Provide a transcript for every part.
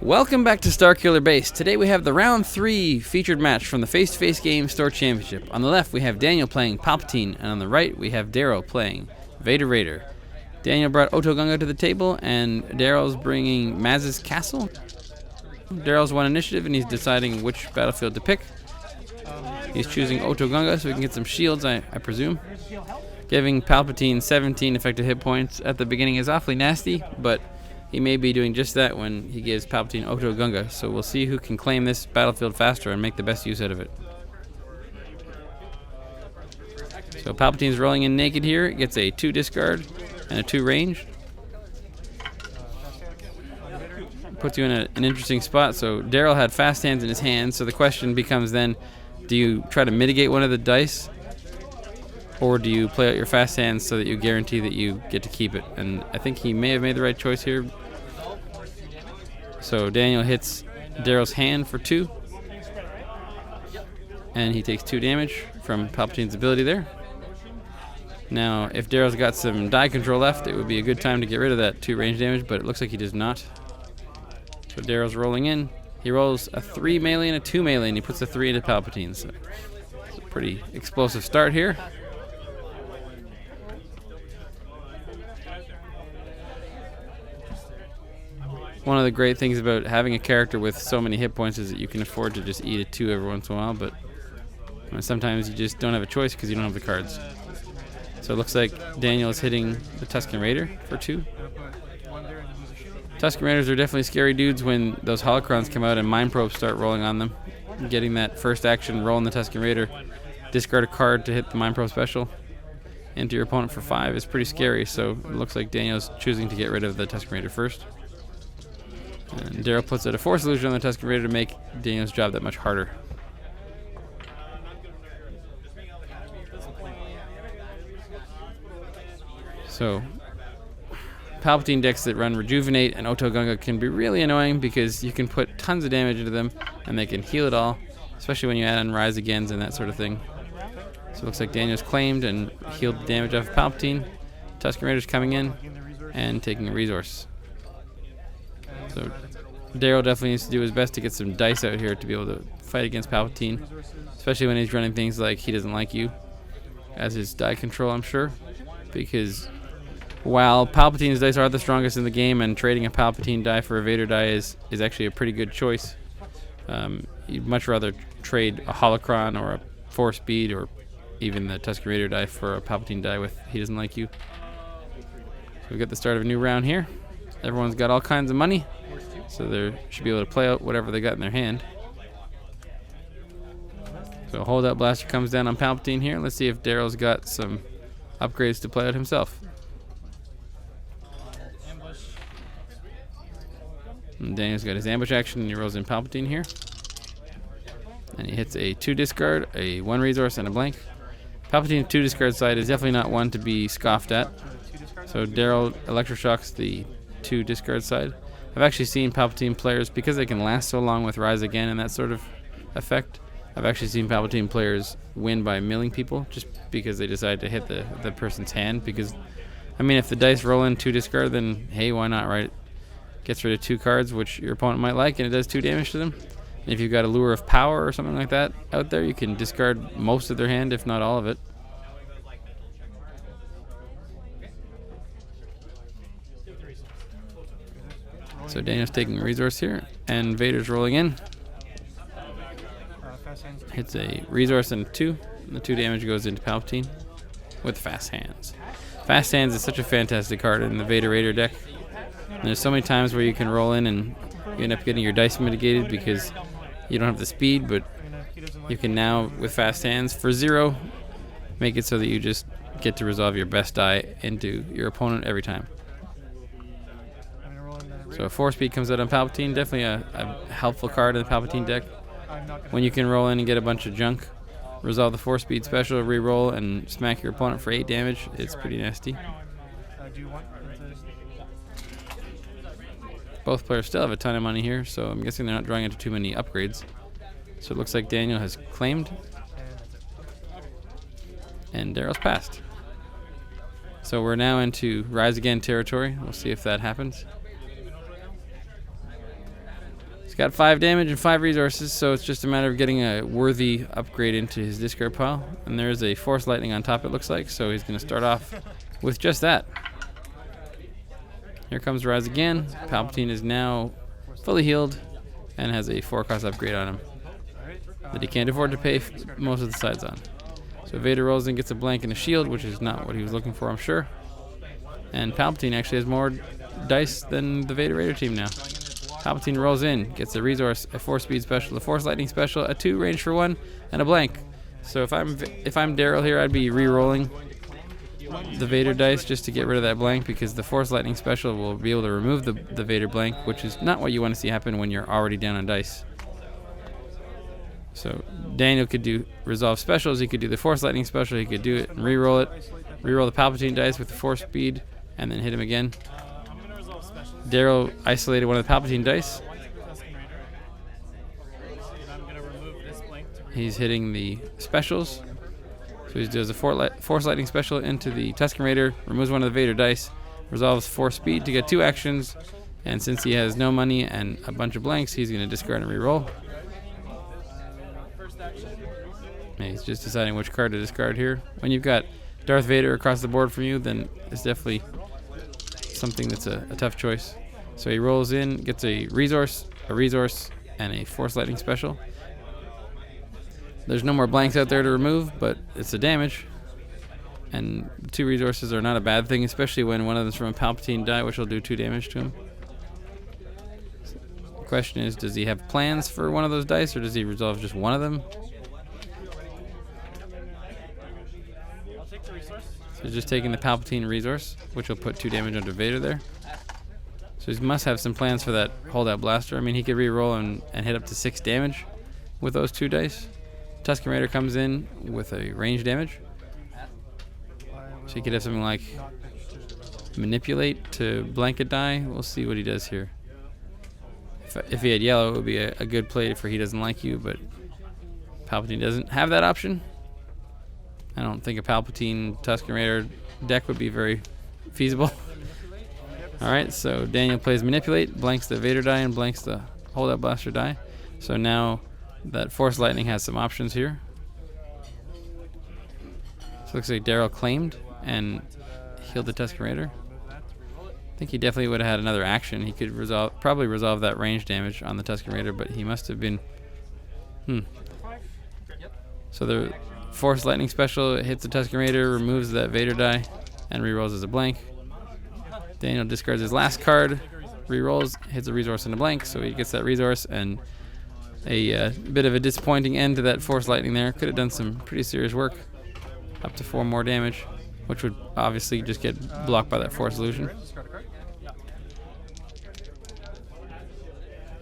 Welcome back to Starkiller Base. Today we have the round 3 featured match from the face-to-face game store championship. On the left we have Daniel playing Palpatine, and on the right we have Darrell playing Vader Raider. Daniel brought Oto Gunga to the table, and Darrell's bringing Maz's Castle. Darrell's won initiative, and he's deciding which battlefield to pick. He's choosing Oto Gunga so we can get some shields, I presume. Giving Palpatine 17 effective hit points at the beginning is awfully nasty, but he may be doing just that when he gives Palpatine Oto Gunga, so we'll see who can claim this battlefield faster and make the best use out of it. So Palpatine's rolling in naked here. It gets a 2 discard and a 2 range. Puts you in an interesting spot. So Darrell had fast hands in his hand, so the question becomes then, do you try to mitigate one of the dice, or do you play out your fast hands so that you guarantee that you get to keep it? And I think he may have made the right choice here. So Daniel hits Darrell's hand for 2. And he takes 2 damage from Palpatine's ability there. Now, if Darrell's got some die control left, it would be a good time to get rid of that 2 range damage, but it looks like he does not. So Darrell's rolling in. He rolls a 3 melee and a 2 melee, and he puts a 3 into Palpatine. So it's a pretty explosive start here. One of the great things about having a character with so many hit points is that you can afford to just eat a 2 every once in a while, but sometimes you just don't have a choice because you don't have the cards. So it looks like Daniel is hitting the Tusken Raider for 2. Tusken Raiders are definitely scary dudes when those holocrons come out and mind probes start rolling on them. Getting that first action, rolling the Tusken Raider, discard a card to hit the mind probe special into your opponent for 5 is pretty scary, so it looks like Daniel's choosing to get rid of the Tusken Raider first. And Darrell puts out a Force Illusion on the Tusken Raider to make Daniel's job that much harder. So, Palpatine decks that run Rejuvenate and Oto Gunga can be really annoying because you can put tons of damage into them and they can heal it all, especially when you add on Rise Agains and that sort of thing. So it looks like Daniel's claimed and healed the damage off of Palpatine. Tusken Raider's coming in and taking a resource. So Darrell definitely needs to do his best to get some dice out here to be able to fight against Palpatine, especially when he's running things like He Doesn't Like You as his die control, I'm sure, because while Palpatine's dice are the strongest in the game and trading a Palpatine die for a Vader die is actually a pretty good choice, you'd much rather trade a Holocron or a Force Speed or even the Tusken Raider die for a Palpatine die with He Doesn't Like You. So we've got the start of a new round here. Everyone's got all kinds of money, so they should be able to play out whatever they got in their hand. So Holdout Blaster comes down on Palpatine here. Let's see if Darrell's got some upgrades to play out himself. And Daniel's got his ambush action, and he rolls in Palpatine here. And he hits a 2 discard, a 1 resource, and a blank. Palpatine's 2 discard side is definitely not one to be scoffed at. So Darrell electroshocks the 2 discard side. I've actually seen Palpatine players, because they can last so long with Rise Again and that sort of effect, I've actually seen Palpatine players win by milling people just because they decide to hit the person's hand. Because, I mean, if the dice roll in 2 discard, then hey, why not, right? Gets rid of 2 cards, which your opponent might like, and it does 2 damage to them. And if you've got a Lure of Power or something like that out there, you can discard most of their hand, if not all of it. So Daniel's taking a resource here, and Vader's rolling in. Hits a resource and a 2, and the 2 damage goes into Palpatine with Fast Hands. Fast Hands is such a fantastic card in the Vader Raider deck. And there's so many times where you can roll in and you end up getting your dice mitigated because you don't have the speed, but you can now, with Fast Hands, for 0, make it so that you just get to resolve your best die into your opponent every time. So a 4 speed comes out on Palpatine, definitely a helpful card in the Palpatine deck. When you can roll in and get a bunch of junk, resolve the 4 speed special, re-roll, and smack your opponent for 8 damage, it's pretty nasty. Both players still have a ton of money here, so I'm guessing they're not drawing into too many upgrades. So it looks like Daniel has claimed, and Darrell's passed. So we're now into Rise Again territory. We'll see if that happens. got 5 damage and 5 resources, so it's just a matter of getting a worthy upgrade into his discard pile. And there's a Force Lightning on top, it looks like, so he's going to start off with just that. Here comes Rise again. Palpatine is now fully healed and has a 4-cost upgrade on him that he can't afford to pay most of the sides on. So Vader rolls in, gets a blank and a shield, which is not what he was looking for, I'm sure. And Palpatine actually has more dice than the Vader Raider team now. Palpatine rolls in, gets a resource, a 4-speed special, a Force Lightning special, a 2 range for 1, and a blank. So if I'm Darrell here, I'd be re-rolling the Vader dice just to get rid of that blank, because the Force Lightning special will be able to remove the Vader blank, which is not what you want to see happen when you're already down on dice. So Daniel could do resolve specials, he could do the Force Lightning special, he could do it and re-roll it. Re-roll the Palpatine dice with the 4-speed and then hit him again. Darrell isolated one of the Palpatine dice. He's hitting the specials. So he does a Force Lightning special into the Tusken Raider, removes one of the Vader dice, resolves 4-speed to get 2 actions, and since he has no money and a bunch of blanks, he's going to discard and re-roll. He's just deciding which card to discard here. When you've got Darth Vader across the board from you, then it's definitely something that's a tough choice. So he rolls in, gets a resource, and a Force Lightning special. There's no more blanks out there to remove, but it's a damage. And 2 resources are not a bad thing, especially when one of them's from a Palpatine die, which will do 2 damage to him. The question is, does he have plans for one of those dice, or does he resolve just one of them? So he's just taking the Palpatine resource, which will put 2 damage onto Vader there. So he must have some plans for that holdout blaster. I mean, he could re-roll and hit up to 6 damage with those 2 dice. Tusken Raider comes in with a range damage. So he could have something like manipulate to blanket die. We'll see what he does here. If he had yellow, it would be a good play for he doesn't like you, but Palpatine doesn't have that option. I don't think a Palpatine Tusken Raider deck would be very feasible. Alright, so Daniel plays Manipulate, blanks the Vader die, and blanks the Holdout Blaster die. So now that Force Lightning has some options here. So it looks like Darrell claimed and healed the Tusken Raider. I think he definitely would have had another action. He could probably resolve that range damage on the Tusken Raider, but he must have been... So the Force Lightning special hits the Tusken Raider, removes that Vader die, and rerolls as a blank. Daniel discards his last card, rerolls, hits a resource in a blank, so he gets that resource, and a bit of a disappointing end to that Force Lightning there. Could have done some pretty serious work, up to 4 more damage, which would obviously just get blocked by that Force Illusion.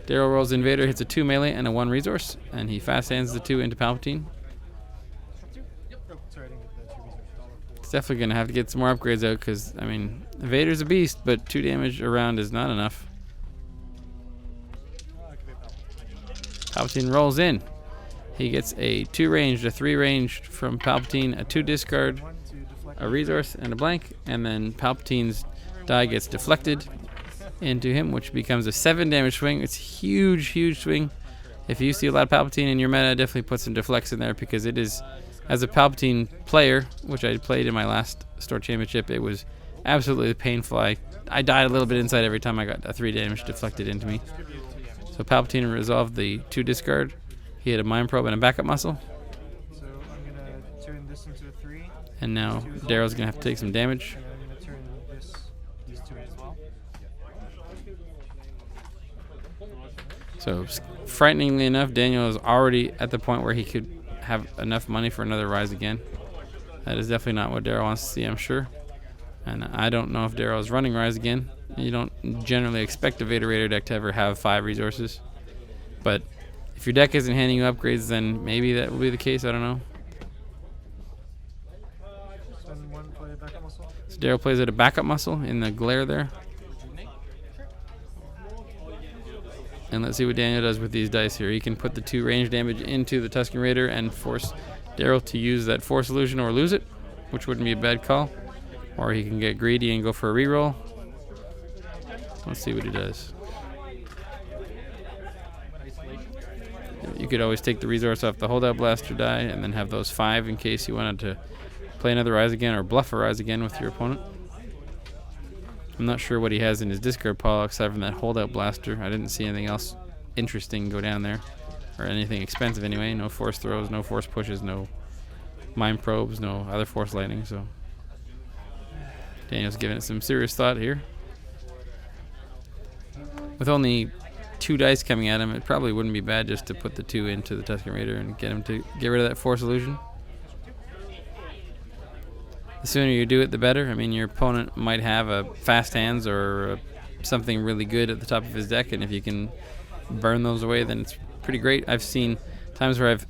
Darrell rolls in Vader, hits a 2 melee and a 1 resource, and he fast hands the 2 into Palpatine. It's definitely going to have to get some more upgrades out because, I mean, Vader's a beast, but 2 damage around is not enough. Palpatine rolls in. He gets a 2 ranged, a 3 ranged from Palpatine, a 2 discard, a resource, and a blank, and then Palpatine's die gets deflected into him, which becomes a 7 damage swing. It's a huge, huge swing. If you see a lot of Palpatine in your meta, definitely put some deflects in there because it is... As a Palpatine player, which I played in my last Store Championship, it was absolutely painful. I died a little bit inside every time I got a 3 damage deflected into me. So Palpatine resolved the 2 discard. He had a Mind Probe and a backup muscle. So I'm going to turn this into a 3. And now Darrell's going to have to take some damage. And I'm going to turn these 2 as well. So frighteningly enough, Daniel is already at the point where he could have enough money for another Rise again. That is definitely not what Darrell wants to see, I'm sure. And I don't know if Darrell is running Rise again. You don't generally expect a Vader Raider deck to ever have 5 resources. But if your deck isn't handing you upgrades, then maybe that will be the case. I don't know. So Darrell plays at a backup muscle in the glare there. And let's see what Daniel does with these dice here. He can put the 2 range damage into the Tusken Raider and force Darrell to use that Force Illusion or lose it, which wouldn't be a bad call. Or he can get greedy and go for a reroll. Let's see what he does. You could always take the resource off the holdout blaster die and then have those 5 in case you wanted to play another Rise Again or bluff a Rise Again with your opponent. I'm not sure what he has in his discard pile except from that holdout blaster. I didn't see anything else interesting go down there, or anything expensive anyway. No force throws, no force pushes, no mind probes, no other force lightning. So Daniel's giving it some serious thought here. With only 2 dice coming at him, it probably wouldn't be bad just to put the 2 into the Tusken Raider and get him to get rid of that force illusion. The sooner you do it, the better. I mean, your opponent might have a fast hands or something really good at the top of his deck, and if you can burn those away, then it's pretty great. I've seen times where I've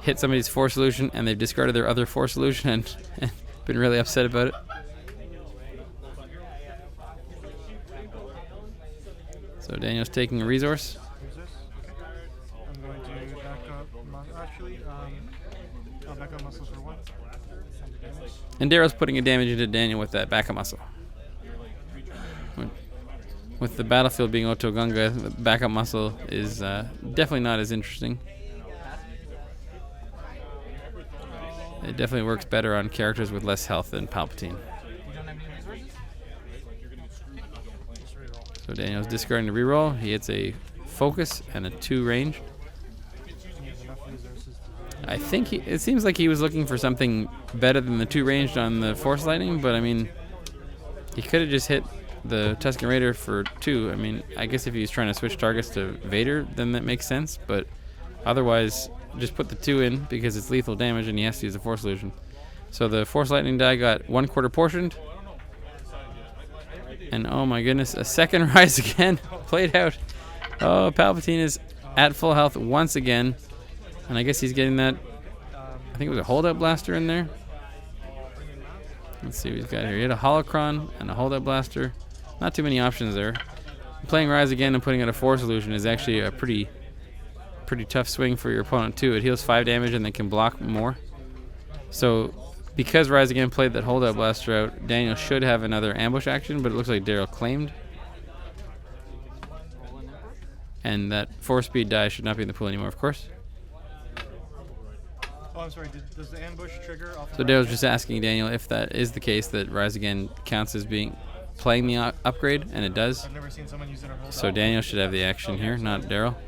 hit somebody's force illusion and they've discarded their other force illusion and been really upset about it. So Daniel's taking a resource. I'm going to back up. Actually, I'll back up muscles for 1. And Darrell's putting a damage into Daniel with that backup muscle. With the battlefield being Otoh-Gunga, the backup muscle is definitely not as interesting. It definitely works better on characters with less health than Palpatine. So Daniel's discarding to reroll. He hits a focus and a 2 range. I think it seems like he was looking for something better than the 2 ranged on the Force Lightning, but I mean, he could have just hit the Tusken Raider for 2. I mean, I guess if he's trying to switch targets to Vader, then that makes sense, but otherwise, just put the 2 in because it's lethal damage and he has to use a Force Illusion. So the Force Lightning die got 1/4 portioned. And oh my goodness, a second Rise Again played out. Oh, Palpatine is at full health once again. And I guess he's getting that, I think it was a holdout blaster in there. Let's see what he's got here. He had a holocron and a holdout blaster. Not too many options there. Playing Rise Again and putting out a Force Illusion is actually a pretty tough swing for your opponent too. It heals 5 damage and they can block more. So because Rise Again played that holdout blaster out, Daniel should have another ambush action, but it looks like Darrell claimed. And that 4-speed die should not be in the pool anymore, of course. Oh, I'm sorry. Does the ambush trigger off? So Darrell's just asking Daniel if that is the case, that Rise Again counts as playing the upgrade, and it does. I've never seen someone use it on hold. So Daniel should have the action here, not Darrell.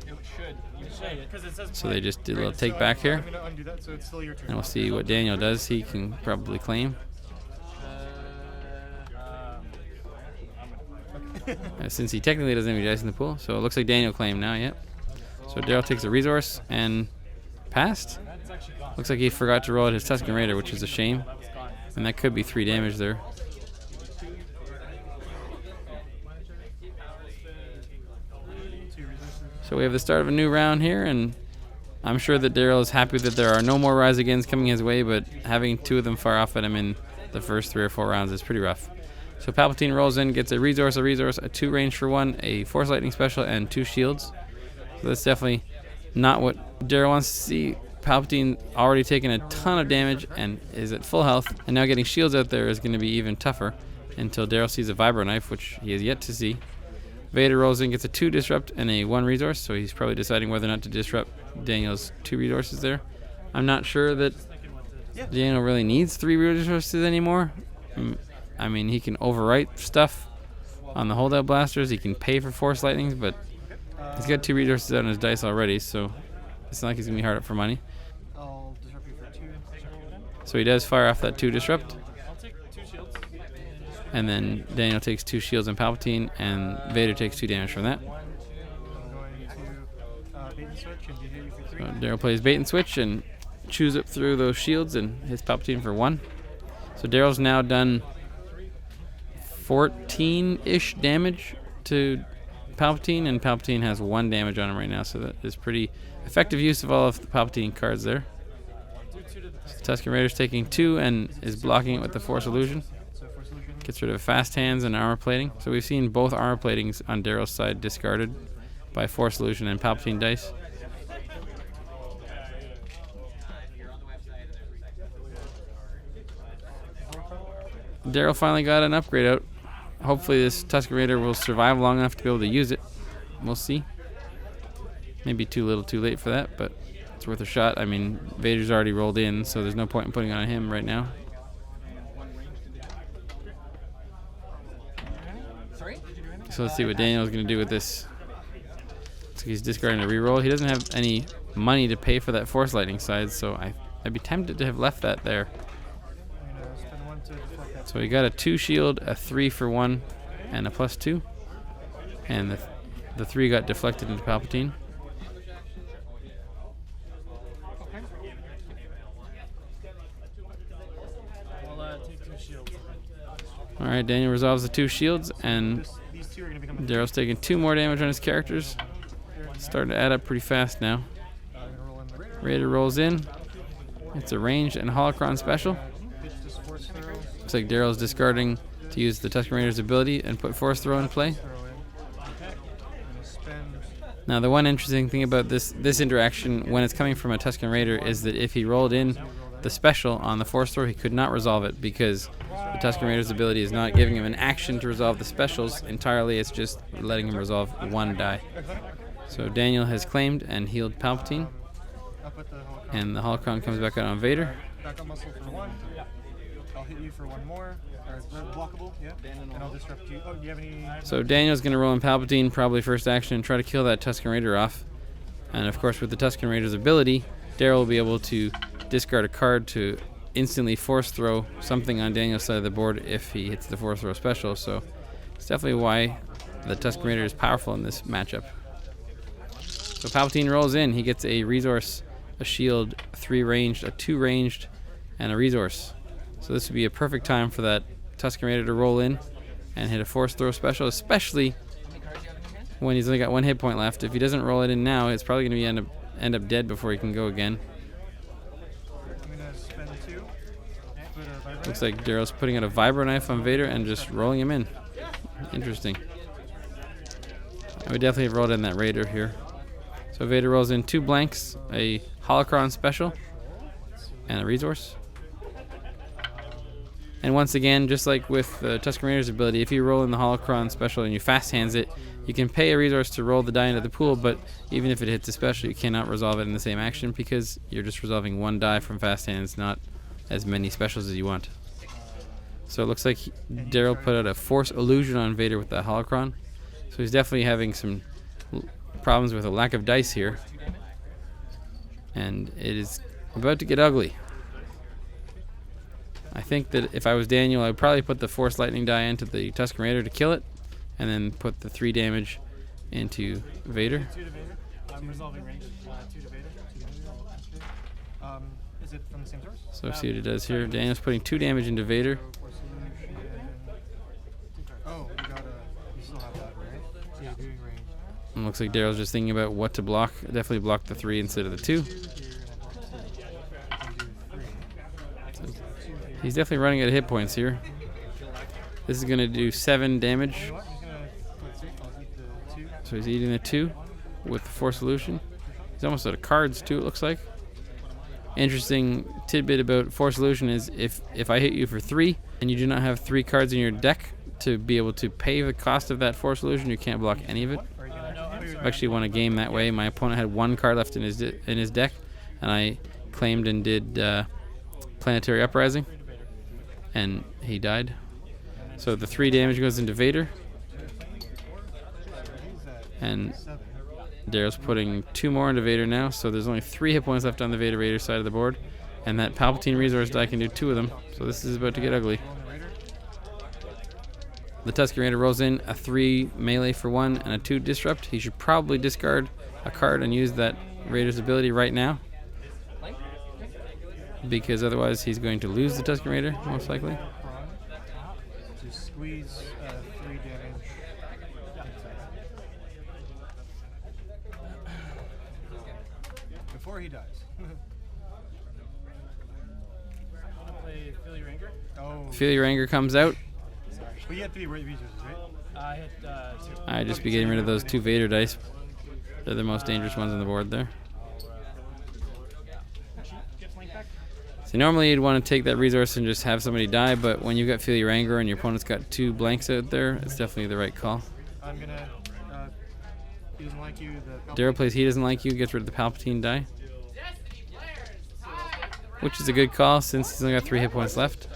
So they just did a little take back here. I'm going to undo that, so it's still your turn. And we'll see what Daniel does. He can probably claim. Since he technically doesn't have any dice in the pool. So it looks like Daniel claimed now, yep. So Darrell takes a resource and passed. Looks like he forgot to roll out his Tusken Raider, which is a shame. And that could be 3 damage there. So we have the start of a new round here, and I'm sure that Darrell is happy that there are no more Rise Agains coming his way, but having 2 of them fire off at him in the first 3 or 4 rounds is pretty rough. So Palpatine rolls in, gets a resource, a 2 range for 1, a Force Lightning special, and 2 shields. So that's definitely not what Darrell wants to see. Palpatine already taken a ton of damage and is at full health, and now getting shields out there is going to be even tougher until Darrell sees a Vibro Knife, which he has yet to see. Vader rolls in, gets a 2 disrupt and a 1 resource, so he's probably deciding whether or not to disrupt Daniel's 2 resources there. I'm not sure that Daniel really needs 3 resources anymore. I mean, he can overwrite stuff on the holdout blasters. He can pay for Force Lightnings, but he's got 2 resources out on his dice already, so it's not like he's going to be hard up for money. I'll disrupt you for 2. So he does fire off that 2 disrupt. And then Daniel takes 2 shields on Palpatine, and Vader takes 2 damage from that. I'm going to bait and switch and hit you for 3. So Darrell plays bait and switch and chews up through those shields and hits Palpatine for 1. So Darrell's now done 14-ish damage to Palpatine, and Palpatine has 1 damage on him right now, so that is pretty effective use of all of the Palpatine cards there. So Tusken Raider's taking 2 and is blocking it with the Force Illusion. Gets rid of fast hands and armor plating. So we've seen both armor platings on Darrell's side discarded by Force Illusion and Palpatine dice. Darrell finally got an upgrade out. Hopefully this Tusken Raider will survive long enough to be able to use it. We'll see. Maybe too little too late for that, but it's worth a shot. I mean, Vader's already rolled in, so there's no point in putting it on him right now. So let's see what Daniel's going to do with this. So he's discarding a reroll. He doesn't have any money to pay for that Force Lightning side, so I'd be tempted to have left that there. So he got a 2 shield, a 3 for 1, and a +2. And the 3 got deflected into Palpatine. Alright, Daniel resolves the 2 shields, and Darrell's taking 2 more damage on his characters. Starting to add up pretty fast now. Raider rolls in. It's a ranged and holocron special. Looks like Darrell's discarding to use the Tusken Raider's ability and put Force Throw in play. Now the one interesting thing about this interaction when it's coming from a Tusken Raider is that if he rolled in the special on the Force Throw, he could not resolve it because the Tusken Raider's ability is not giving him an action to resolve the specials entirely, it's just letting him resolve 1 die. So Daniel has claimed and healed Palpatine, and the holocron comes back out on Vader. Backup muscle for 1. I'll hit you for 1 more. Or blockable, yeah. And I'll disrupt you. Oh, do you have any? So Daniel's going to roll in Palpatine, probably first action, and try to kill that Tusken Raider off. And of course, with the Tusken Raider's ability, Darrell will be able to discard a card to instantly Force Throw something on Daniel's side of the board if he hits the Force Throw special. So it's definitely why the Tusken Raider is powerful in this matchup. So Palpatine rolls in. He gets a resource, a shield, 3 ranged, a 2 ranged, and a resource. So this would be a perfect time for that Tusken Raider to roll in and hit a Force Throw special, especially when he's only got 1 hit point left. If he doesn't roll it in now, it's probably going to end up dead before he can go again. I'm gonna spend 2. Looks like Darrell's putting out a Vibro Knife on Vader and just rolling him in. Interesting. I would definitely have rolled in that Raider here. So Vader rolls in 2 blanks, a holocron special, and a resource. And once again, just like with the Tusken Raider's ability, if you roll in the holocron special and you fast hands it, you can pay a resource to roll the die into the pool, but even if it hits a special, you cannot resolve it in the same action because you're just resolving 1 die from fast hands, not as many specials as you want. So it looks like Darrell put out a Force Illusion on Vader with that holocron. So he's definitely having some problems with a lack of dice here. And it is about to get ugly. I think that if I was Daniel, I would probably put the Force Lightning die into the Tusken Raider to kill it, and then put the 3 damage into Vader. 2 to Vader. I'm resolving range. 2 to Vader. Is it from the same source? So see what it does here. Daniel's putting 2 damage into Vader. Oh, you still have that, right? So you're doing range. And looks like Darrell's just thinking about what to block. Definitely block the 3 instead of the 2. He's definitely running out of hit points here. This is going to do 7 damage. So he's eating the 2 with the Force Solution. He's almost out of cards too, it looks like. Interesting tidbit about Force Solution is if I hit you for 3 and you do not have 3 cards in your deck to be able to pay the cost of that Force Solution, you can't block any of it. I've actually won a game that way. My opponent had 1 card left in his deck, and I claimed and did Planetary Uprising, and he died. So the 3 damage goes into Vader, and Darrell's putting 2 more into Vader now, so there's only 3 hit points left on the Vader Raider side of the board, and that Palpatine resource die can do 2 of them, so this is about to get ugly. The Tusken Raider rolls in a 3 melee for 1 and a 2 disrupt. He should probably discard a card and use that Raider's ability right now, because otherwise he's going to lose the Tusken Raider, most likely. To squeeze 3 damage. Before he dies. Feel Your Anger? Oh. Feel Your Anger comes out. But you had 3 resources, right? I had 2. I'd just be getting rid of those 2 Vader dice. They're the most dangerous ones on the board there. So normally you'd want to take that resource and just have somebody die, but when you've got Feel Your Anger and your opponent's got 2 blanks out there, it's definitely the right call. I'm gonna He doesn't like you. Darrell plays he doesn't like you, gets rid of the Palpatine die. Which is a good call since he's only got 3 hit points left.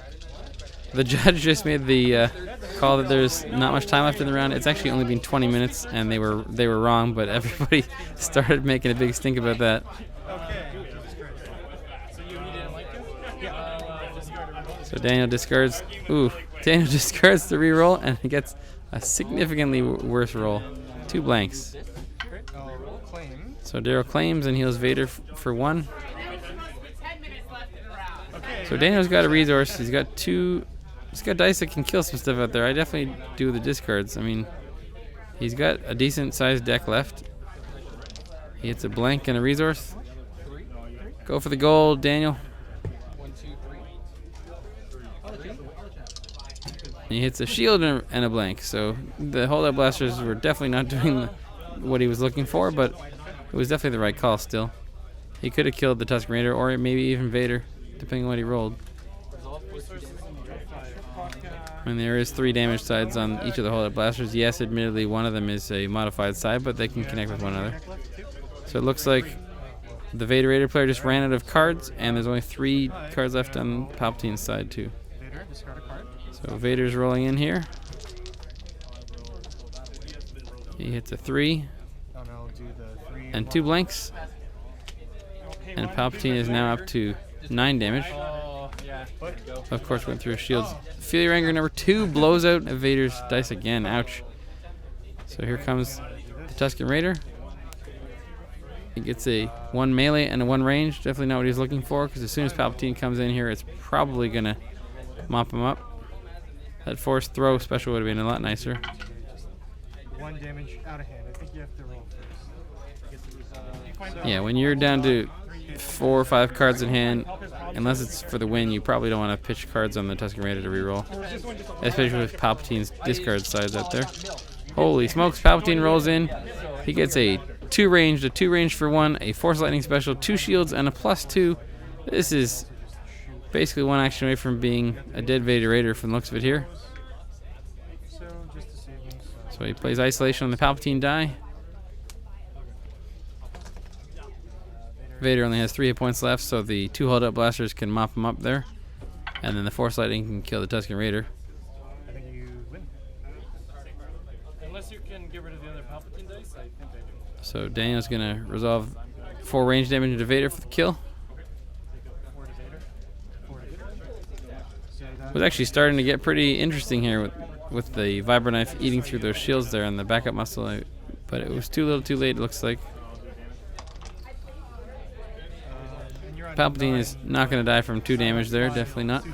The judge just made the call that there's not much time left in the round. It's actually only been 20 minutes, and they were wrong, but everybody started making a big stink about that. So Daniel discards. Ooh, Daniel discards the reroll, and he gets a significantly worse roll. 2 blanks. So Darrell claims and heals Vader for 1. So Daniel's got a resource. He's got dice that can kill some stuff out there. I definitely do the discards. I mean, he's got a decent sized deck left. He hits a blank and a resource. Go for the gold, Daniel. He hits a shield and a blank. So the holdout blasters were definitely not doing what he was looking for, but it was definitely the right call still. He could have killed the Tusken Raider or maybe even Vader, depending on what he rolled. And there is 3 damage sides on each of the holdout blasters. Yes, admittedly, one of them is a modified side, but they can connect with one another. So it looks like the Vader Raider player just ran out of cards, and there's only 3 cards left on Palpatine's side too. So Vader's rolling in here. He hits a 3 and 2 blanks, and Palpatine is now up to 9 damage. Of course, went through shields. Fear Anger number 2 blows out Vader's dice again. Ouch. So here comes the Tusken Raider. He gets a 1 melee and a 1 range. Definitely not what he's looking for, because as soon as Palpatine comes in here, it's probably going to mop him up. That force throw special would have been a lot nicer. 1 damage out of hand. I think you have to roll first. Yeah, when you're down to 4 or 5 cards in hand, unless it's for the win, you probably don't want to pitch cards on the Tusken Raider to reroll. Especially with Palpatine's discard sides out there. Holy smokes, Palpatine rolls in. He gets a 2 range for 1, a Force Lightning special, 2 shields, and a +2. This is basically 1 action away from being a dead Vader Raider from the looks of it here. So he plays Isolation on the Palpatine die. Vader only has 3 hit points left, so the 2 hold-up blasters can mop him up there. And then the Force Lightning can kill the Tusken Raider. I think you win. Unless you can get rid of the other Palpatine dice, I think I do. So Daniel's going to resolve 4 range damage into Vader for the kill. It was actually starting to get pretty interesting here with the Vibro Knife eating through those shields there and the backup muscle, but it was too little too late, it looks like. Palpatine is not going to die from 2 damage there, definitely not.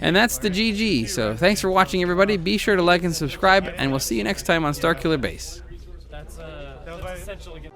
And that's the GG. So thanks for watching, everybody. Be sure to like and subscribe, and we'll see you next time on Starkiller Base. That's essential again.